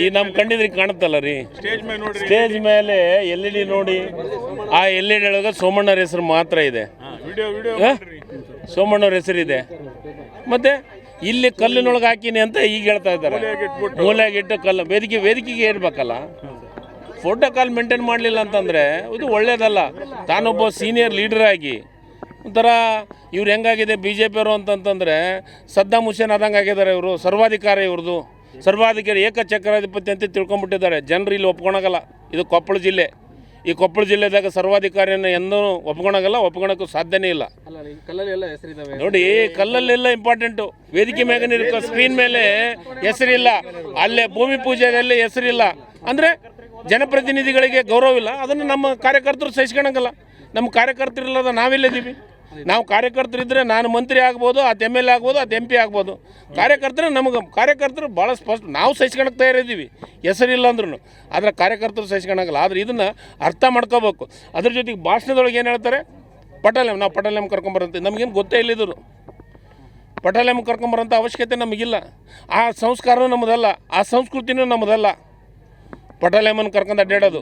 ಈ ನಮ್ಮ ಕಣ್ಣಿದ್ರಿಗೆ ಕಾಣುತ್ತಲ್ಲ ರೀ, ಸ್ಟೇಜ್ ಮೇಲೆ LED ನೋಡಿ, ಆ LED ಒಳಗೆ ಸೋಮಣ್ಣವ್ರ ಹೆಸರು ಮಾತ್ರ ಇದೆ. ಸೋಮಣ್ಣವ್ರ ಹೆಸರಿದೆ. ಮತ್ತು ಇಲ್ಲಿ ಕಲ್ಲಿನೊಳಗೆ ಹಾಕಿನಿ ಅಂತ ಈಗ ಹೇಳ್ತಾ ಇದ್ದಾರೆ. ಮೂಲೆಯಾಗಿಟ್ಟು ಕಲ್ಲು ವೇದಿಕೆಗೆ ಇರಬೇಕಲ್ಲ. ಪ್ರೋಟೋಕಾಲ್ ಮೇಂಟೈನ್ ಮಾಡಲಿಲ್ಲ ಅಂತಂದರೆ ಇದು ಒಳ್ಳೆಯದಲ್ಲ. ತಾನೊಬ್ಬ ಸೀನಿಯರ್ ಲೀಡರ್ ಆಗಿ ಒಂಥರ ಇವ್ರು ಹೆಂಗಾಗಿದೆ BJP ಅವರು ಅಂತಂತಂದರೆ ಸದ್ದಾಮ್ ಹುಸೇನ್ ಆದಂಗೆ ಆಗಿದ್ದಾರೆ. ಇವರು ಸರ್ವಾಧಿಕಾರಿ, ಇವ್ರದ್ದು ಸರ್ವಾಧಿಕಾರಿ ಏಕಚಕ್ರಾಧಿಪತಿ ಅಂತ ತಿಳ್ಕೊಂಡ್ಬಿಟ್ಟಿದ್ದಾರೆ. ಜನರು ಇಲ್ಲಿ ಒಪ್ಕೊಳಗಲ್ಲ. ಇದು ಕೊಪ್ಪಳ ಜಿಲ್ಲೆ. ಈ ಕೊಪ್ಪಳ ಜಿಲ್ಲೆದಾಗ ಸರ್ವಾಧಿಕಾರಿಯನ್ನು ಎಂದೂ ಒಪ್ಕೊಳಕ್ಕೂ ಸಾಧ್ಯನೇ ಇಲ್ಲ. ನೋಡಿ, ಕಲ್ಲಲ್ಲೆಲ್ಲ ಇಂಪಾರ್ಟೆಂಟು. ವೇದಿಕೆ ಮ್ಯಾಗ ಸ್ಕ್ರೀನ್ ಮೇಲೆ ಹೆಸರಿಲ್ಲ, ಅಲ್ಲೇ ಭೂಮಿ ಪೂಜೆಯಲ್ಲಿ ಹೆಸರಿಲ್ಲ ಅಂದರೆ ಜನಪ್ರತಿನಿಧಿಗಳಿಗೆ ಗೌರವವಿಲ್ಲ. ಅದನ್ನು ನಮ್ಮ ಕಾರ್ಯಕರ್ತರು ಸಹಿಸ್ಕೊಳಂಗಲ್ಲ. ನಮ್ಮ ಕಾರ್ಯಕರ್ತರಿಲ್ಲದ ನಾವೆಲ್ಲಿದ್ದೀವಿ? ನಾವು ಕಾರ್ಯಕರ್ತರಿದ್ದರೆ ನಾನು ಮಂತ್ರಿ ಆಗ್ಬೋದು, ಅದು MLA ಆಗ್ಬೋದು, ಅದು MP ಆಗ್ಬೋದು. ಕಾರ್ಯಕರ್ತರು ಭಾಳ ಸ್ಪಷ್ಟ. ನಾವು ಸಹಿಸ್ಕೊಳಕ್ಕೆ ತಯಾರಿದ್ದೀವಿ ಹೆಸರಿಲ್ಲ ಅಂದ್ರೂ. ಆದರೆ ಕಾರ್ಯಕರ್ತರು ಸಹಿಸ್ಕೊಳಂಗಲ್ಲ. ಆದರೆ ಇದನ್ನು ಅರ್ಥ ಮಾಡ್ಕೋಬೇಕು. ಅದ್ರ ಜೊತೆಗೆ ಭಾಷಣದೊಳಗೆ ಏನು ಹೇಳ್ತಾರೆ? ನಾವು ಪಟಾಲಂ ಕರ್ಕೊಂಬರಂತೆ. ನಮಗೇನು ಗೊತ್ತೇ ಇಲ್ಲಿದ್ರು. ಪಟಾಲಂ ಕರ್ಕೊಂಬರೋಂಥ ಅವಶ್ಯಕತೆ ನಮಗಿಲ್ಲ. ಆ ಸಂಸ್ಕಾರವೂ ನಮ್ಮದಲ್ಲ, ಆ ಸಂಸ್ಕೃತಿನೂ ನಮ್ಮದಲ್ಲ. ಪಟಾಲಮ್ಮನ ಕರ್ಕೊಂಡು ಅಡ್ಡಾಡೋದು